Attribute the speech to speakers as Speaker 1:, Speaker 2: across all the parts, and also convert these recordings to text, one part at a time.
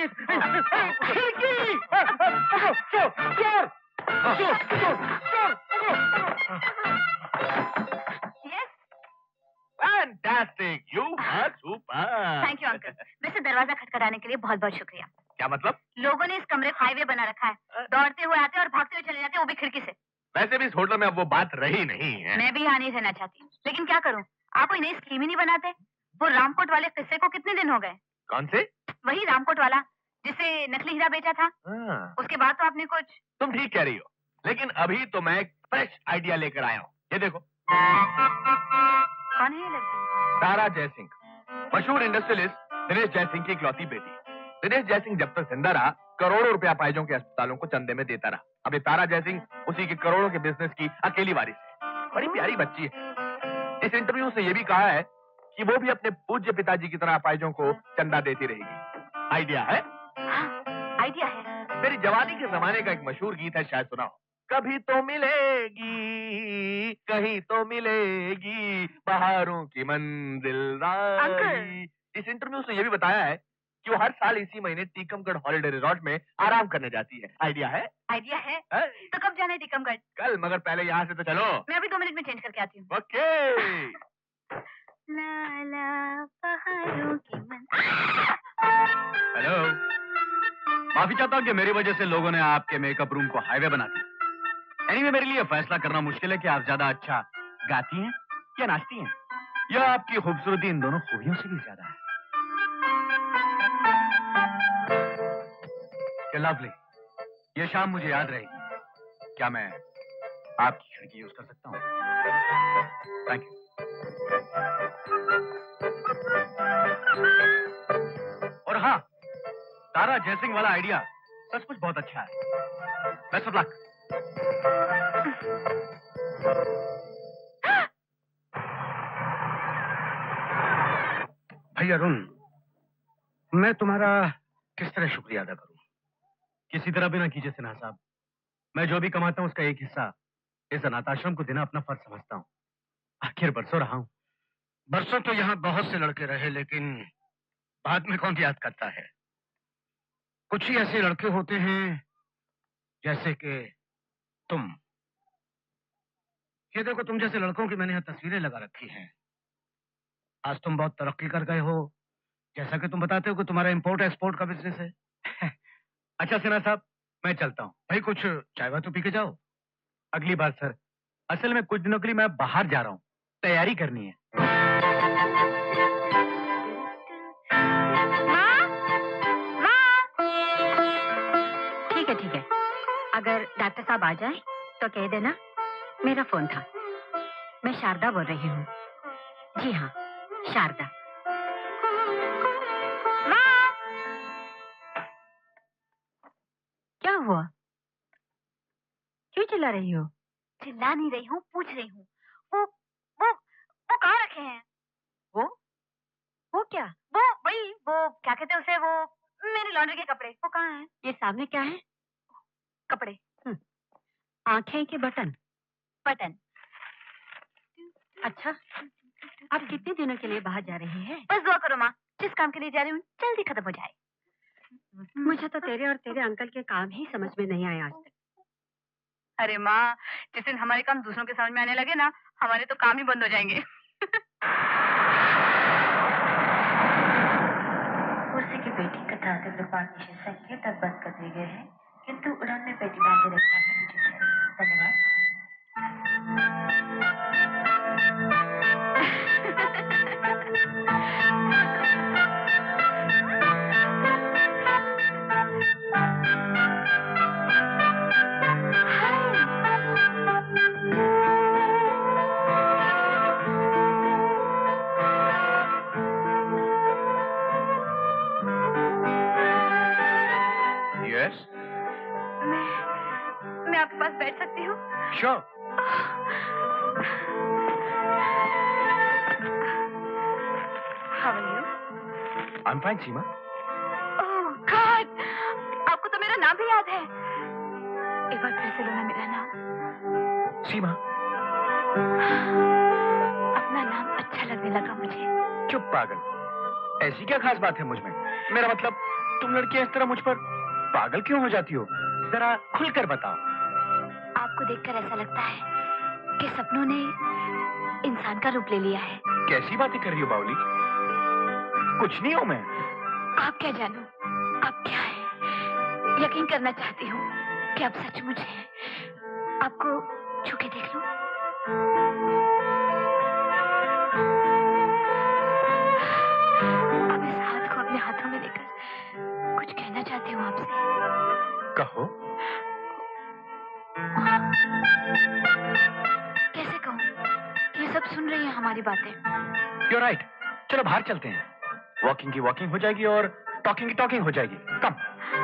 Speaker 1: खिड़की! चोर! चोर! चोर! चोर!
Speaker 2: Yes,
Speaker 1: fantastic! You are super!
Speaker 2: Thank you uncle. वैसे दरवाजा खटखटाने के लिए बहुत बहुत शुक्रिया।
Speaker 1: क्या मतलब?
Speaker 2: लोगों ने इस कमरे को हाईवे बना रखा है, दौड़ते हुए आते और भागते हुए चले जाते हैं, वो भी खिड़की से।
Speaker 1: वैसे भी इस होटल में अब वो बात रही नहीं है।
Speaker 2: मैं भी यहाँ नहीं रहना चाहती, लेकिन क्या करूँ, आप कोई नई स्कीम ही नहीं बनाते। वो रामकोट वाले किस्से को कितने दिन हो गए?
Speaker 1: कौन से?
Speaker 2: वही रामकोट वाला जिसे नकली हीरा बेचा था। उसके बाद तो आपने कुछ।
Speaker 1: तुम ठीक कह रही हो, लेकिन अभी तो मैं एक फ्रेश आइडिया लेकर आया हूँ। ये देखो।
Speaker 2: कौन है ये लड़की?
Speaker 1: तारा जयसिंह, मशहूर इंडस्ट्रियलिस्ट दिनेश जयसिंह की इकलौती बेटी। दिनेश जयसिंह जब तक जिंदा रहा, करोड़ों रुपया पाइजों के अस्पतालों को चंदे में देता रहा। अभी तारा जयसिंह उसी के करोड़ों के बिजनेस की अकेली वारिस है। बड़ी प्यारी बच्ची है। इस इंटरव्यू से ये भी कहा है कि वो भी अपने पूज्य पिताजी की तरह पाइजों को चंदा देती रहेगी। आइडिया है?
Speaker 2: आइडिया है।
Speaker 1: मेरी जवानी के जमाने का एक मशहूर गीत है, शायद सुना हो। कभी तो मिलेगी, कहीं तो मिलेगी, बहारों की मंजिल राही। इस इंटरव्यू से ये भी बताया है कि वो हर साल इसी महीने टीकमगढ़ हॉलिडे रिजॉर्ट में आराम करने जाती है। आइडिया है?
Speaker 2: आइडिया है। तो कब जाना है टीकमगढ़?
Speaker 1: कल, मगर पहले यहाँ से तो चलो।
Speaker 2: मैं अभी 2 मिनट में चेंज करके आती हूँ।
Speaker 1: ओके।
Speaker 2: लाला पहाड़ों की
Speaker 3: हेलो, माफी चाहता हूँ कि मेरी वजह से लोगों ने आपके मेकअप रूम को हाईवे बना दिया। एनीवे, मेरे लिए फैसला करना मुश्किल है कि आप ज्यादा अच्छा गाती हैं या नाचती हैं, या आपकी खूबसूरती इन दोनों खूबियों से भी ज्यादा है। लवली, ये शाम मुझे याद रहेगी। क्या मैं आपकी खिड़की यूज कर सकता हूँ? Thank you. और हाँ, तारा जयसिंह वाला आइडिया सचमुच बहुत अच्छा है। Best of luck.
Speaker 4: भाई अरुण, मैं तुम्हारा किस तरह शुक्रिया अदा करूं?
Speaker 3: किसी तरह भी ना कीजिए सिन्हा साहब। मैं जो भी कमाता हूँ उसका एक हिस्सा इस अनाथ आश्रम को देना अपना फर्ज समझता हूँ। आखिर बरसों रहा हूँ।
Speaker 4: बरसों तो यहाँ बहुत से लड़के रहे, लेकिन बाद में कौन याद करता है? कुछ ही ऐसे लड़के होते हैं जैसे कि तुम। ये देखो, तुम जैसे लड़कों की मैंने यहाँ तस्वीरें लगा रखी हैं। आज तुम बहुत तरक्की कर गए हो, जैसा कि तुम बताते हो कि तुम्हारा इंपोर्ट एक्सपोर्ट का बिजनेस है।
Speaker 3: अच्छा सिन्हा साहब, मैं चलता हूँ।
Speaker 4: भाई कुछ चाय वाय तो पी के जाओ।
Speaker 3: अगली बार सर। असल में कुछ दिनों के लिए मैं बाहर जा रहा हूँ, तैयारी करनी है।
Speaker 2: ठीक है। अगर डॉक्टर साहब आ जाए तो कह देना मेरा फोन था। मैं शारदा बोल रही हूँ। जी हाँ, शारदा। क्या हुआ? क्यों चिल्ला रही हो? चिल्ला नहीं रही हूँ, पूछ रही हूँ। वो कहाँ रखे हैं? वो क्या? वो क्या कहते हैं उसे, वो मेरी लॉन्ड्री के कपड़े, वो कहाँ हैं? ये सामने क्या है? कपड़े। आंखें के बटन। अच्छा, आप कितने दिनों के लिए बाहर जा रही हैं? बस दुआ करो माँ, जिस काम के लिए जा रही हूँ जल्दी खत्म हो जाए। मुझे तो तेरे और तेरे अंकल के काम ही समझ में नहीं आए आज तक। अरे माँ, जिस दिन हमारे काम दूसरों के समझ में आने लगे ना, हमारे तो काम ही बंद हो जाएंगे।
Speaker 5: कुर्सी की पेटी तथा अतिग्रपात निषेध संकेत तक बंद कर दिए गए हैं, किंतु उड़ान में पेटी बांधे रखना है उचित है। धन्यवाद।
Speaker 1: यस,
Speaker 2: मैं आपके पास बैठ सकती हूँ?
Speaker 1: Sure.
Speaker 2: How are you?
Speaker 1: I'm fine, Seema.
Speaker 2: Oh God! आपको तो मेरा नाम भी याद है। एक बार फिर से लो ना मेरा नाम।
Speaker 1: सीमा।
Speaker 2: अपना नाम अच्छा लगने लगा मुझे।
Speaker 1: चुप पागल, ऐसी क्या खास बात है मुझ में? मेरा मतलब
Speaker 3: तुम लड़कियां इस तरह मुझ पर पागल क्यों हो जाती हो? जरा खुलकर बताओ।
Speaker 2: आपको देखकर ऐसा लगता है कि सपनों ने इंसान का रूप ले लिया है।
Speaker 3: कैसी बातें कर रही हो बावली? कुछ नहीं हूं मैं।
Speaker 2: आप क्या जानो, आप क्या है? यकीन करना चाहती हूँ कि आप सचमुच हैं। आपको छू के देख लूं? अब इस हाथ को अपने हाथों में लेकर कुछ कहना चाहती हूँ आपसे।
Speaker 3: कहो।
Speaker 2: कैसे कहूँ? ये सब सुन रही है हमारी बातें।
Speaker 3: You're right. चलो बाहर चलते हैं। वॉकिंग की वॉकिंग हो जाएगी और टॉकिंग की टॉकिंग हो जाएगी। कम।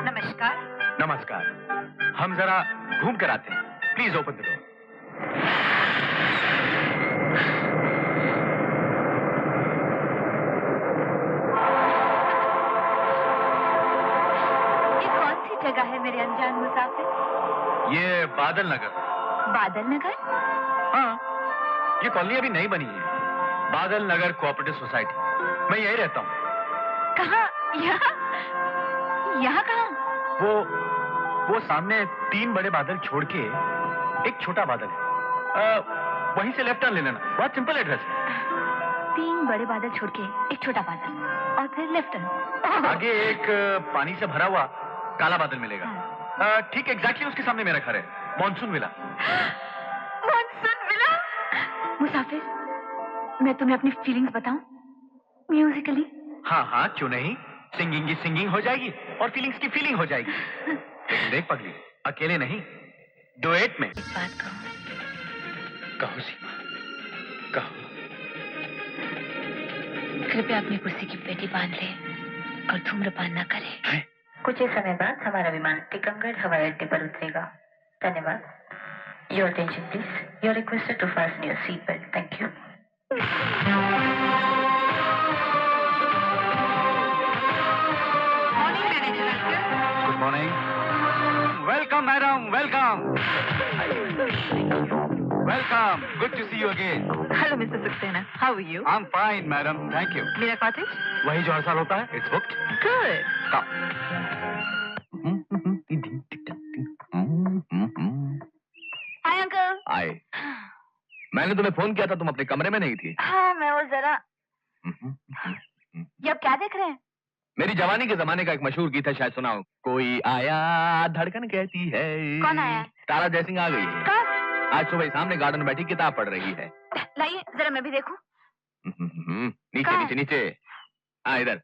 Speaker 2: नमस्कार।
Speaker 3: नमस्कार। हम जरा घूम कर आते हैं। Please open the door.
Speaker 2: ये कौन सी जगह है मेरे अनजान मुसाफिर?
Speaker 3: ये बादल नगर।
Speaker 2: बादल नगर?
Speaker 3: हाँ, ये कॉलोनी अभी नई बनी है। बादल नगर कोऑपरेटिव सोसाइटी। मैं यही रहता हूँ।
Speaker 2: कहाँ? यहाँ? यहाँ कहाँ?
Speaker 3: वो सामने 3 बड़े बादल छोड़ के एक छोटा बादल है। वहीं से लेफ्ट टर्न ले लेना। बहुत सिंपल एड्रेस है।
Speaker 2: 3 बड़े बादल छोड़ के एक छोटा बादल और फिर लेफ्ट टर्न।
Speaker 3: आगे एक पानी से भरा हुआ काला बादल मिलेगा। ठीक एग्जैक्टली उसके सामने मेरा घर है, मॉनसून विला।
Speaker 2: Monsoon villa? मुसाफिर, मैं तुम्हें अपनी फीलिंग्स बताऊं म्यूजिकली?
Speaker 3: हाँ हाँ, क्यों नहीं। सिंगिंग की सिंगिंग हो जाएगी और फीलिंग्स की फीलिंग हो जाएगी। लेकिन देख पगली, अकेले नहीं, डुएट में।
Speaker 5: एक बात कहूँ?
Speaker 3: कहो सीमा, कहो।
Speaker 5: कृपया अपनी कुर्सी की पेटी बांध ले और धूम्रपान न करे।
Speaker 3: है?
Speaker 5: कुछ ही समय बाद हमारा विमान टिकमगढ़ हवाई अड्डे पर उतरेगा। धन्यवाद। Your attention please. You're requested to fasten your seat belt. Thank you.
Speaker 3: Good morning. Welcome madam, welcome. Welcome, good to see you again.
Speaker 2: Hello mister Saxena, how are you?
Speaker 3: I am fine madam, thank you.
Speaker 2: मेरा cottage?
Speaker 3: वही जो हर साल होता है, it's booked.
Speaker 2: Good. Hi uncle.
Speaker 1: आए। मैंने तुम्हें फोन किया था, तुम अपने कमरे में नहीं थी।
Speaker 2: हाँ, मैं वो जरा। ये आप क्या देख रहे हैं?
Speaker 1: मेरी जवानी के जमाने का एक मशहूर गीत है, शायद सुना हो। कोई आया धड़कन कहती है।
Speaker 2: कौन आया?
Speaker 1: तारा जयसिंह आ गई है।
Speaker 2: कब?
Speaker 1: आज सुबह सामने गार्डन में बैठी किताब पढ़ रही है।
Speaker 2: लाइए जरा मैं भी देखूं।
Speaker 1: नीचे
Speaker 2: कहाँ
Speaker 1: नीचे नीचे। हाँ, इधर।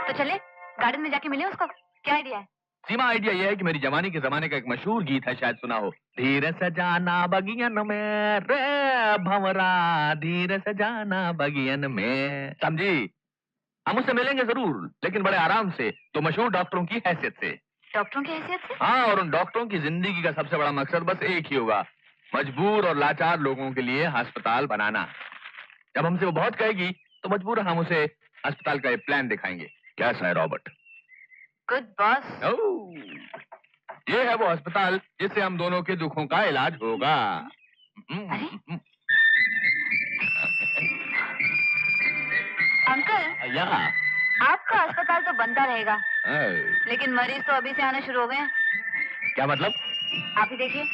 Speaker 2: तो चले गार्डन में जाके मिले उसको। क्या आइडिया है?
Speaker 1: सीमा, आइडिया यह है कि मेरी जवानी के जमाने का एक मशहूर गीत है, शायद सुना हो। धीरे से जाना बगियन में रे भंवरा, धीरे से जाना बगियन में। समझी? हम उससे मिलेंगे जरूर, लेकिन बड़े आराम से, तो मशहूर डॉक्टरों की हैसियत से।
Speaker 2: डॉक्टरों की हैसियत से?
Speaker 1: हाँ, और उन डॉक्टरों की जिंदगी का सबसे बड़ा मकसद बस एक ही होगा, मजबूर और लाचार लोगों के लिए अस्पताल बनाना। जब हमसे वो बहुत कहेगी तो मजबूर हम उसे अस्पताल का एक प्लान दिखाएंगे। कैसा है रॉबर्ट?
Speaker 2: Good boss.
Speaker 1: ये है वो अस्पताल जिससे हम दोनों के दुखों का इलाज होगा।
Speaker 2: अरे? अंकल,
Speaker 1: या
Speaker 2: आपका अस्पताल तो बनता रहेगा, लेकिन मरीज तो अभी से आना शुरू हो गए हैं।
Speaker 1: क्या मतलब?
Speaker 2: आप ही देखिए।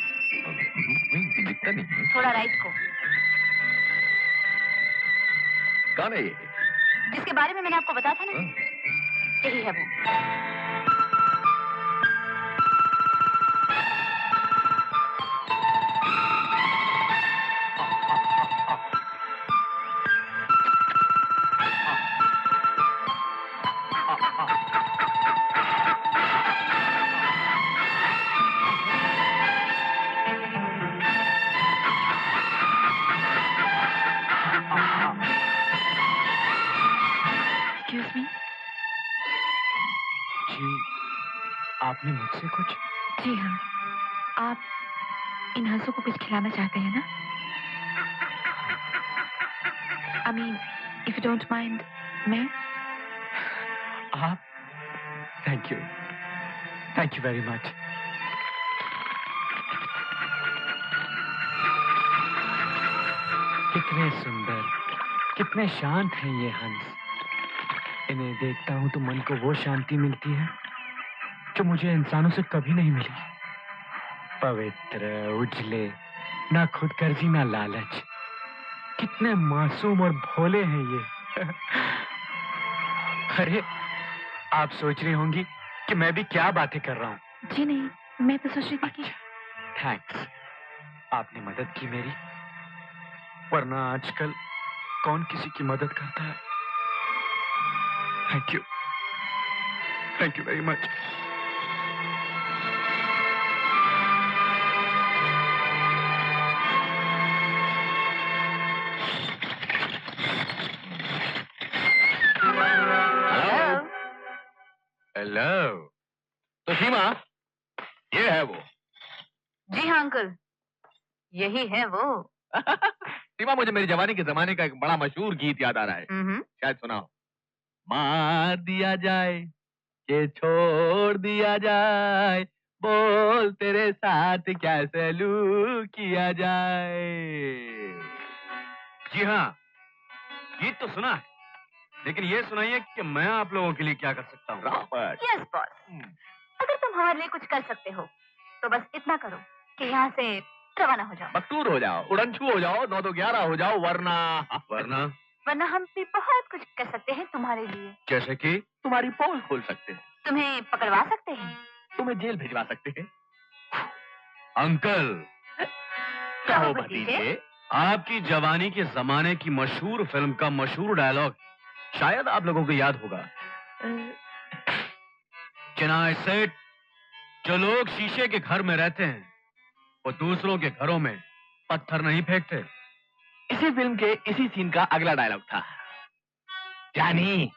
Speaker 1: दिखता नहीं।
Speaker 2: थोड़ा राइट को।
Speaker 1: कौन है ये?
Speaker 2: जिसके बारे में मैंने आपको बताया था ना, यही है वो। Excuse me?
Speaker 3: जी, आपने मुझसे कुछ?
Speaker 2: जी हाँ, आप इन हंसों को कुछ खिलाना चाहते हैं ना? I mean, if you don't mind, मैं?
Speaker 3: आप? Thank you very much. कितने सुंदर, कितने शांत हैं ये हंस।
Speaker 4: इन्हें देखता हूँ तो मन को वो शांति मिलती है जो मुझे इंसानों से कभी नहीं मिली। पवित्र, उजले, ना खुदगर्जी ना लालच। कितने मासूम और भोले हैं ये। अरे, आप सोच रही होंगी कि मैं भी क्या बातें कर रहा हूँ।
Speaker 2: जी नहीं, मैं तो सोच रही थी कि
Speaker 4: थैंक्स, आपने मदद की मेरी, वरना आजकल कौन किसी की मदद करता है। Thank you very much.
Speaker 1: Hello. तो सीमा, ये है वो।
Speaker 2: जी हाँ अंकल, यही है वो।
Speaker 1: सीमा, मुझे मेरी जवानी के जमाने का एक बड़ा मशहूर गीत याद आ रहा है, शायद सुनाओ। मार दिया जाए कि छोड़ दिया जाए, बोल तेरे साथ क्या सलूक किया जाए।
Speaker 3: जी हाँ, गीत तो सुना है, लेकिन ये सुनाइए कि मैं आप लोगों के लिए क्या कर सकता हूँ।
Speaker 1: रॉबर्ट।
Speaker 2: यस बॉस, अगर तुम हमारे लिए कुछ कर सकते हो तो बस इतना करो कि यहाँ से रवाना हो जाओ।
Speaker 1: मकतूर हो जाओ, उड़नछू हो जाओ, 9 तो 11 हो जाओ, वरना
Speaker 2: वरना हम भी बहुत कुछ कर सकते हैं तुम्हारे लिए।
Speaker 3: जैसे कि
Speaker 1: तुम्हारी पोल खोल सकते हैं,
Speaker 2: तुम्हें पकड़वा सकते हैं,
Speaker 1: तुम्हें जेल भिजवा सकते हैं।
Speaker 3: अंकल,
Speaker 1: कहो
Speaker 2: भतीजे।
Speaker 1: भतीजे।
Speaker 3: आपकी जवानी के जमाने की मशहूर फिल्म का मशहूर डायलॉग शायद आप लोगों को याद होगा। चिनाई सेठ, जो लोग शीशे के घर में रहते हैं वो दूसरों के घरों में पत्थर नहीं फेंकते।
Speaker 1: इसी फिल्म के इसी सीन का अगला डायलॉग था, जानी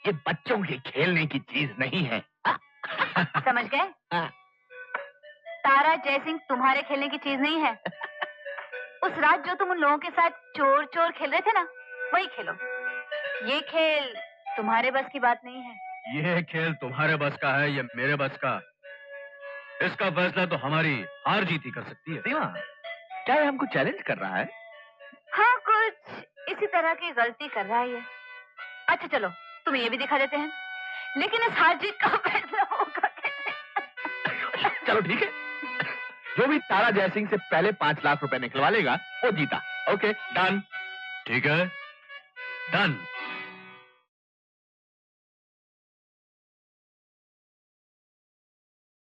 Speaker 1: ये बच्चों के खेलने की चीज नहीं है।
Speaker 2: समझ गए? तारा जयसिंह तुम्हारे खेलने की चीज नहीं है। उस रात जो तुम उन लोगों के साथ चोर चोर खेल रहे थे ना, वही खेलो। ये खेल तुम्हारे बस की बात नहीं है।
Speaker 3: ये खेल तुम्हारे बस का है या मेरे बस का, इसका फैसला तो हमारी हार जीत ही कर सकती है।
Speaker 1: सीमा, क्या ये हमको चैलेंज कर रहा है?
Speaker 2: हाँ, कुछ इसी तरह की गलती कर रहा है ये। अच्छा चलो, तुम्हें ये भी दिखा देते हैं, लेकिन इस हार जीत का फैसला होगा कैसे?
Speaker 1: चलो ठीक है, जो भी तारा जयसिंह से पहले 5 लाख रुपए निकलवा लेगा वो जीता। Okay done.
Speaker 3: ठीक है, डन।